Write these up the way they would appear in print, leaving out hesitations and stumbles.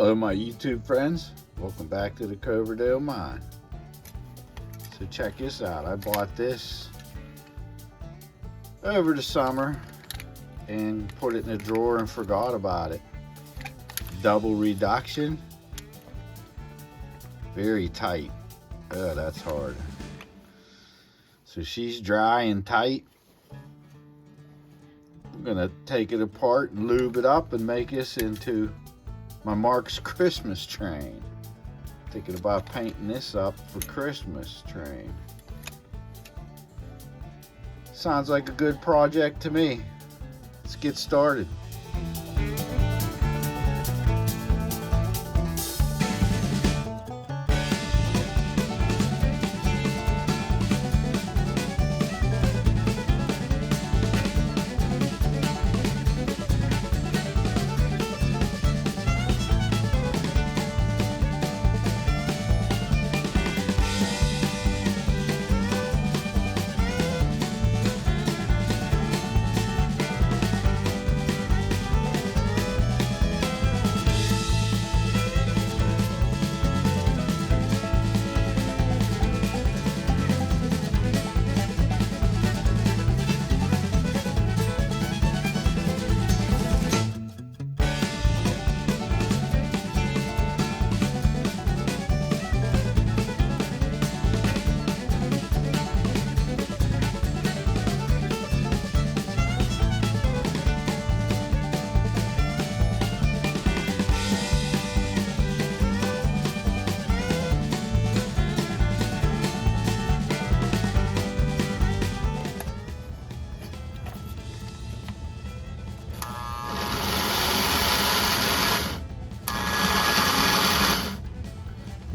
Hello my YouTube friends, welcome back to the Coverdale Mine. So check this out, I bought this over the summer and put it in a drawer and forgot about it. Double reduction, very tight. Oh, that's hard. So she's dry and tight. I'm gonna take it apart and lube it up and make this into my Marx Christmas train. Thinking about painting this up for Christmas train. Sounds like a good project to me. Let's get started.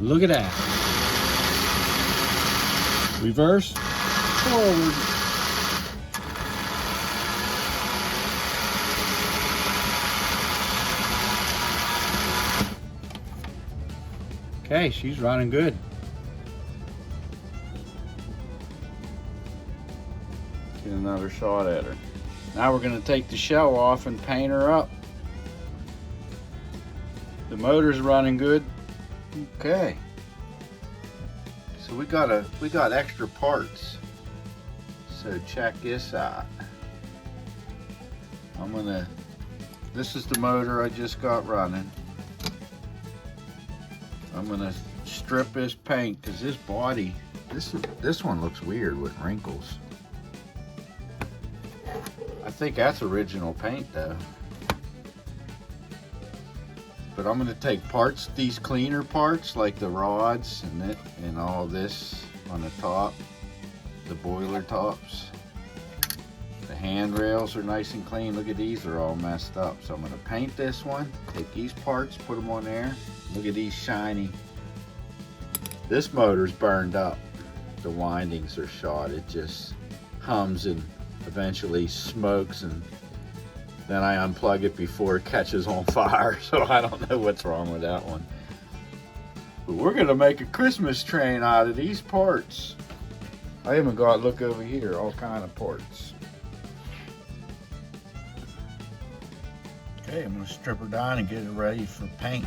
Look at that. Reverse, forward. Okay, she's running good. Get another shot at her. Now we're going to take the shell off and paint her up. The motor's running good. Okay, so we got extra parts, so check this out. This is the motor I just got running. I'm gonna strip this paint because this body, this one looks weird with wrinkles. I think that's original paint though. But I'm going to take parts, these cleaner parts like the rods and all this on the top, the boiler tops. The handrails are nice and clean. Look at these, they're all messed up. So I'm going to paint this one, take these parts, put them on there. Look at these shiny. This motor's burned up. The windings are shot. It just hums and eventually smokes, and then I unplug it before it catches on fire, so I don't know what's wrong with that one. But we're gonna make a Christmas train out of these parts. I even got, look over here, all kind of parts. Okay, I'm gonna strip her down and get it ready for paint.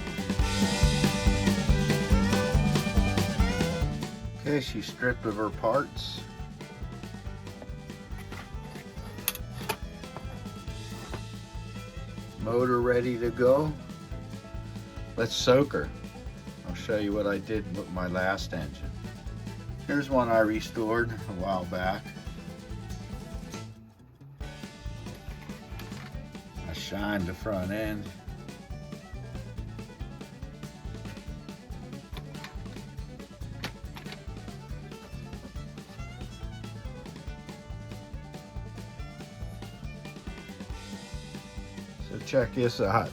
Okay, she's stripped of her parts. Motor ready to go. Let's soak her. I'll show you what I did with my last engine. Here's one I restored a while back. I shined the front end. So check this out.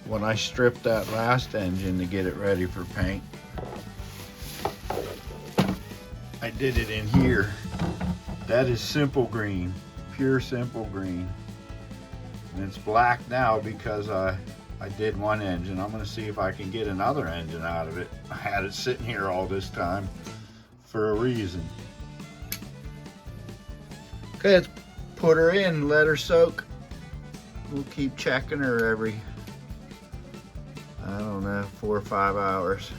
When I stripped that last engine to get it ready for paint, I did it in here. That is simple green, pure simple green. And it's black now because I did one engine. I'm gonna see if I can get another engine out of it. I had it sitting here all this time for a reason. Okay, let's put her in, let her soak. We'll keep checking her every, I don't know, 4 or 5 hours.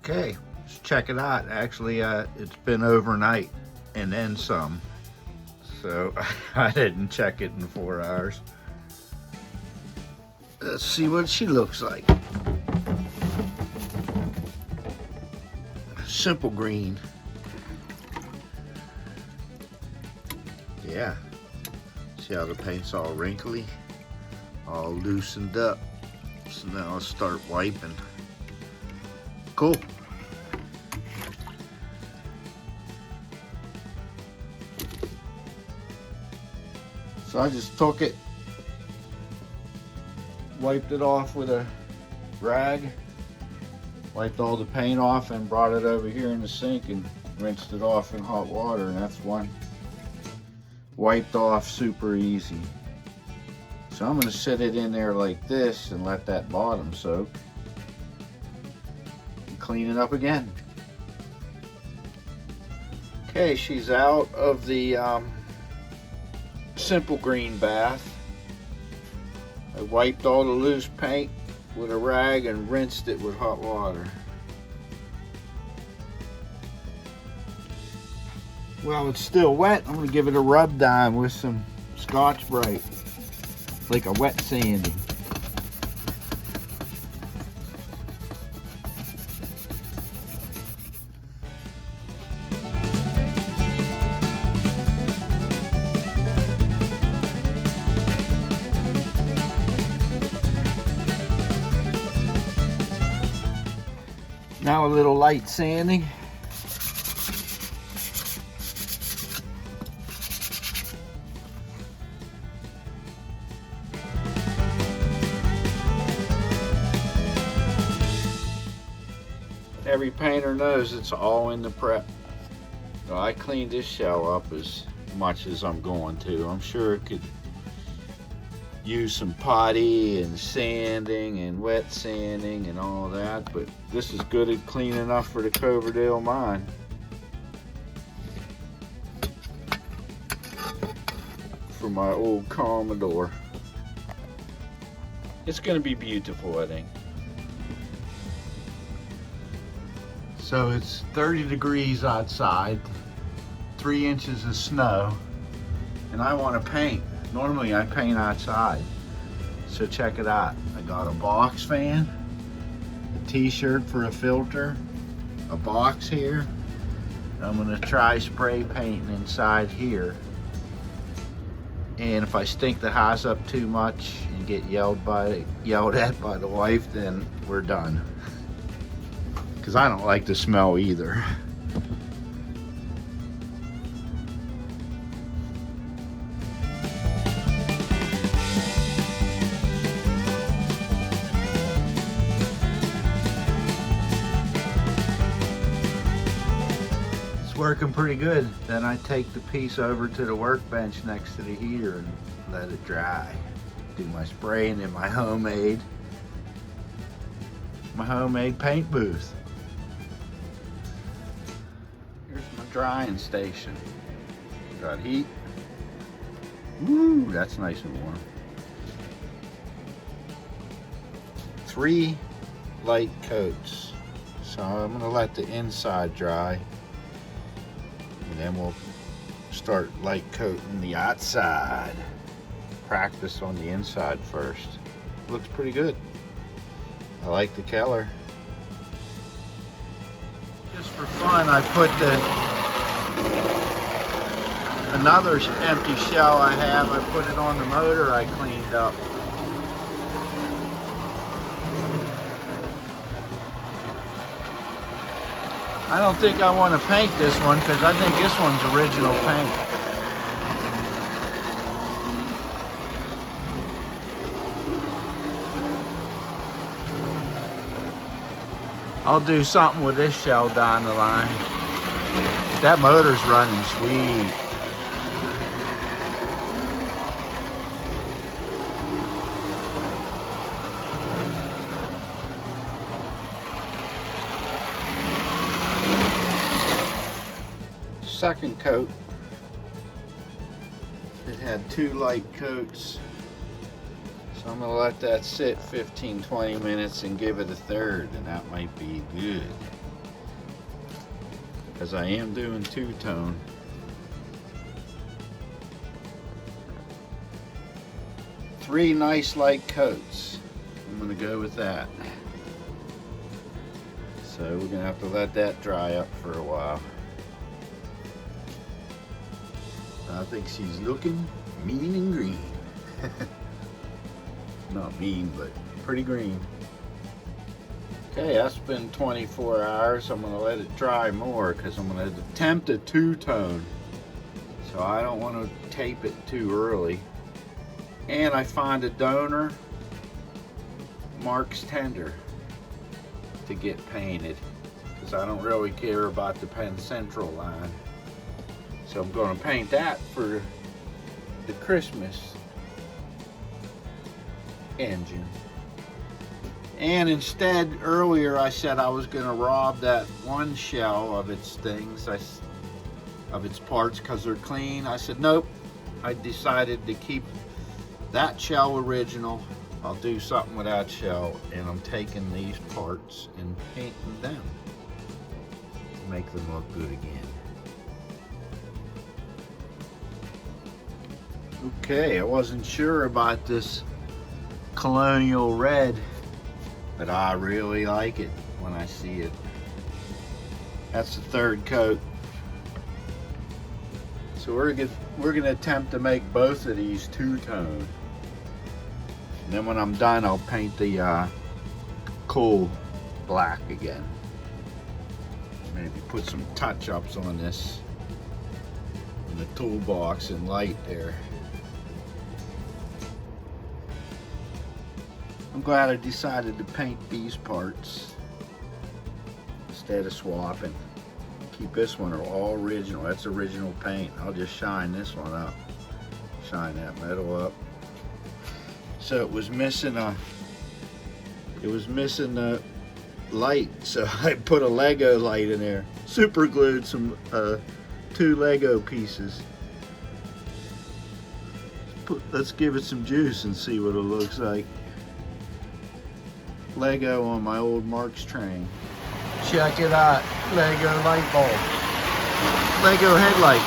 Okay, let's check it out. Actually, it's been overnight and then some. So I didn't check it in 4 hours. Let's see what she looks like. Simple green. Yeah. See how the paint's all wrinkly? All loosened up. So now I'll start wiping. Cool. So I just took it, wiped it off with a rag, wiped all the paint off, and brought it over here in the sink and rinsed it off in hot water, and that's one wiped off super easy. So I'm going to set it in there like this and let that bottom soak and clean it up again. Okay, she's out of the simple green bath. I wiped all the loose paint with a rag and rinsed it with hot water. Well, it's still wet. I'm going to give it a rub down with some Scotch-Brite, like a wet sanding. Now a little light sanding. Every painter knows it's all in the prep. So I cleaned this shell up as much as I'm going to. I'm sure it could use some potty and sanding and wet sanding and all that, but this is good and clean enough for the Coverdale mine. For my old Commodore. It's going to be beautiful, I think. So it's 30 degrees outside, 3 inches of snow, and I want to paint. Normally I paint outside, so check it out. I got a box fan, a t-shirt for a filter, a box here. I'm gonna try spray painting inside here. And if I stink the house up too much and get yelled at by the wife, then we're done. Because I don't like the smell either. Working pretty good. Then I take the piece over to the workbench next to the heater and let it dry. Do my spraying in my homemade paint booth. Here's my drying station. Got heat. Woo, that's nice and warm. 3 light coats. So I'm gonna let the inside dry. And then we'll start light coating the outside. Practice on the inside first. Looks pretty good. I like the color. Just for fun, I put another empty shell I have. I put it on the motor I cleaned up. I don't think I want to paint this one because I think this one's original paint. I'll do something with this shell down the line. That motor's running sweet. Second coat, it had 2 light coats, so I'm going to let that sit 15-20 minutes and give it a third, and that might be good, because I am doing two-tone. Three nice light coats. I'm going to go with that. So we're going to have to let that dry up for a while. I think she's looking mean and green. Not mean, but pretty green. Okay, that's been 24 hours. I'm gonna let it dry more because I'm gonna attempt a two-tone. So I don't want to tape it too early. And I find a donor, Marx tender, to get painted because I don't really care about the Penn Central line. So I'm going to paint that for the Christmas engine. And instead, earlier I said I was going to rob that one shell of its things, of its parts, because they're clean. I said nope. I decided to keep that shell original. I'll do something with that shell, and I'm taking these parts and painting them to make them look good again. Okay, I wasn't sure about this colonial red, but I really like it when I see it. That's the third coat. So we're gonna attempt to make both of these two-tone. And then when I'm done, I'll paint the coal black again. Maybe put some touch-ups on this in the toolbox and light there. I'm glad I decided to paint these parts instead of swapping. Keep this one all original. That's original paint. I'll just shine this one up. Shine that metal up. So it was missing a light, so I put a Lego light in there. Super glued some 2 Lego pieces. Let's give it some juice and see what it looks like. Lego on my old Marx train. Check it out. Lego light bulb. Lego headlight.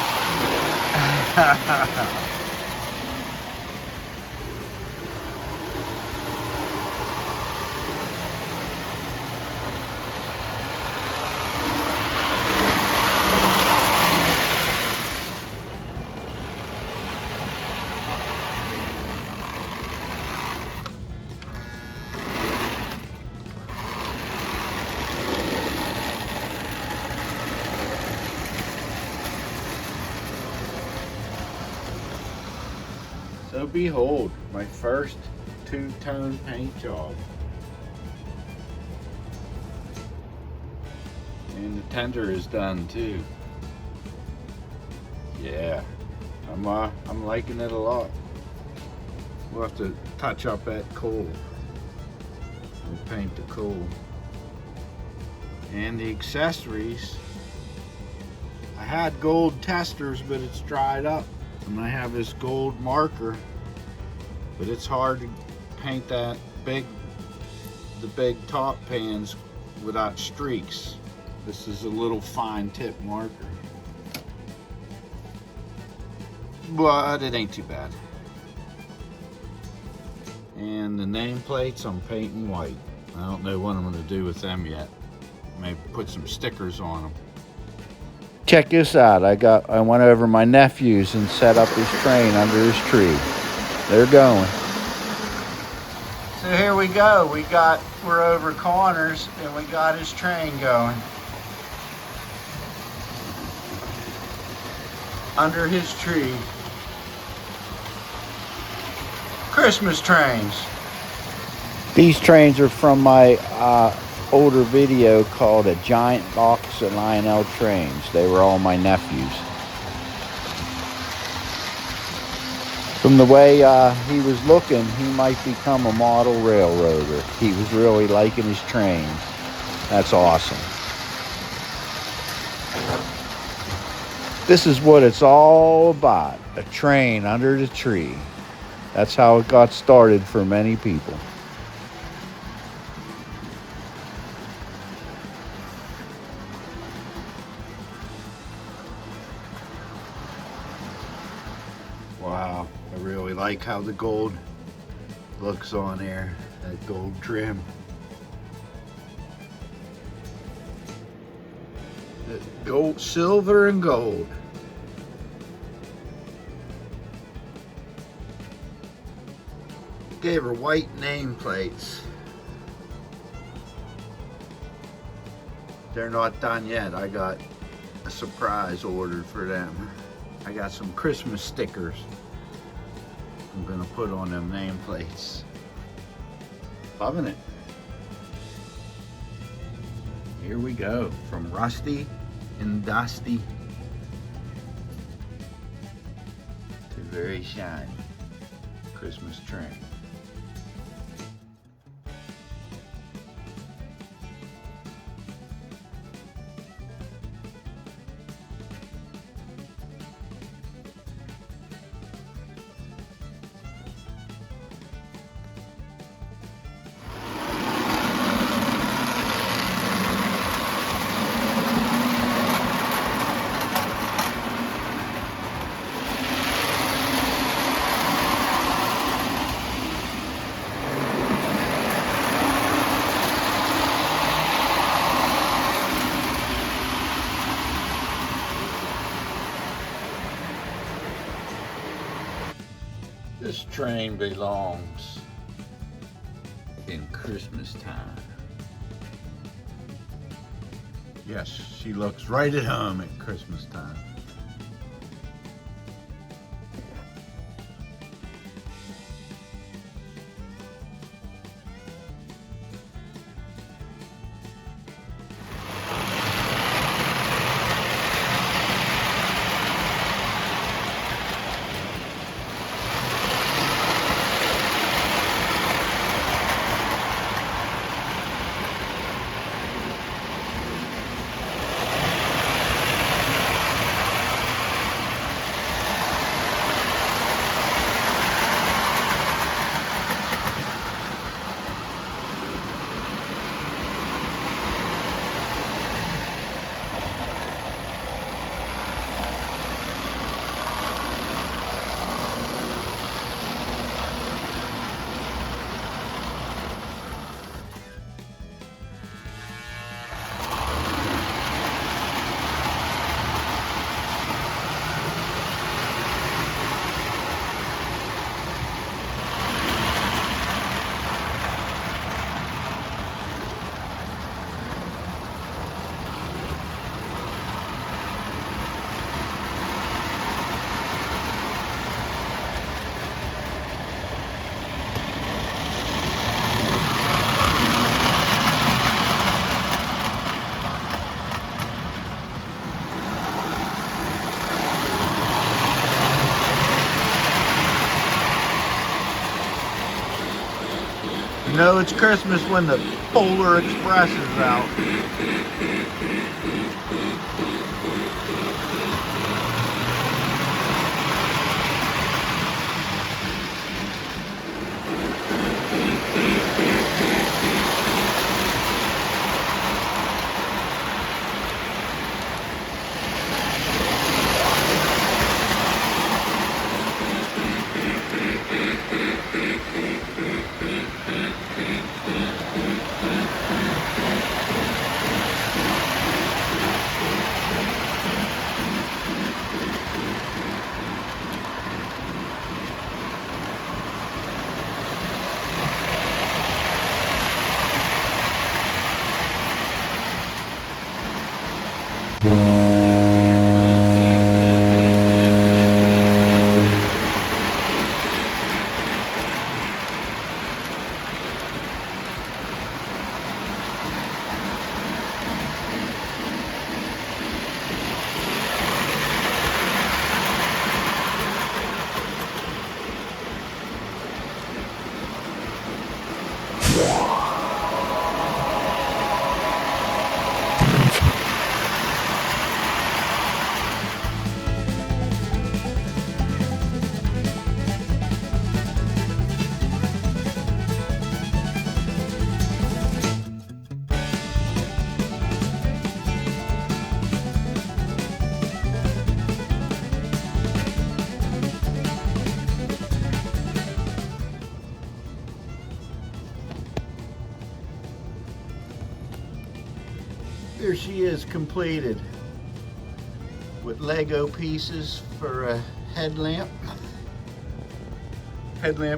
So behold, my first two-tone paint job. And the tender is done too. Yeah, I'm liking it a lot. We'll have to touch up that coal. We'll paint the coal. And the accessories. I had gold testers, but it's dried up. And I have this gold marker, but it's hard to paint the big top pans without streaks. This is a little fine tip marker, but it ain't too bad. And the nameplates I'm painting white. I don't know what I'm going to do with them yet. Maybe put some stickers on them. Check this out. I went over my nephew's and set up his train under his tree. They're going. So here we go. We're over corners and we got his train going. Under his tree. Christmas trains. These trains are from my older video called A Giant Box of Lionel Trains. They were all my nephews. From the way he was looking, he might become a model railroader. He was really liking his trains. That's awesome. This is what it's all about, a train under the tree. That's how it got started for many people. Wow, I really like how the gold looks on there, that gold trim. The gold, silver and gold. Gave her white nameplates. They're not done yet. I got a surprise ordered for them. I got some Christmas stickers I'm gonna put on them nameplates. Loving it. Here we go, from rusty and dusty to very shiny Christmas train. This train belongs in Christmas time. Yes, she looks right at home at Christmas time. You know it's Christmas when the Polar Express is out. she is, completed with Lego pieces for a headlamp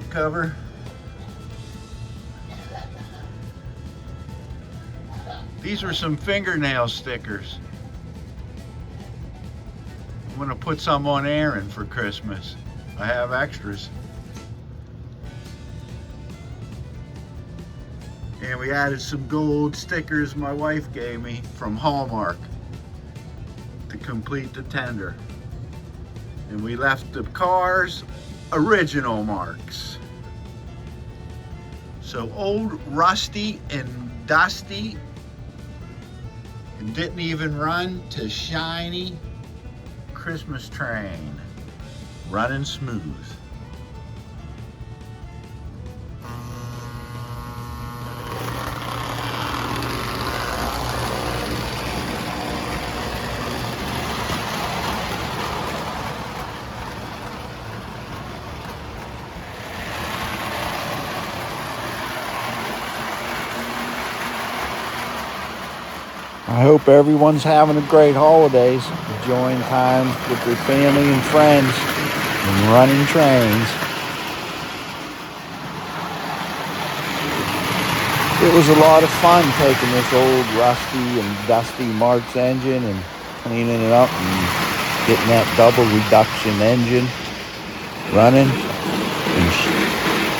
cover. These are some fingernail stickers. I'm gonna put some on Aaron for Christmas. I have extras. And we added some gold stickers my wife gave me from Hallmark to complete the tender. And we left the cars original Marx. So old, rusty, and dusty, and didn't even run, to shiny Christmas train, running smooth. I hope everyone's having a great holidays, enjoying times with their family and friends, and running trains. It was a lot of fun taking this old rusty and dusty Marx engine and cleaning it up and getting that double reduction engine running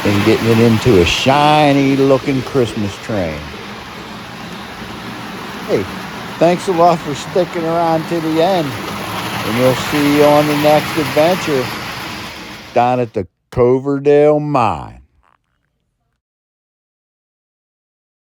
and getting it into a shiny looking Christmas train. Hey, thanks a lot for sticking around to the end, and we'll see you on the next adventure down at the Coverdale Mine.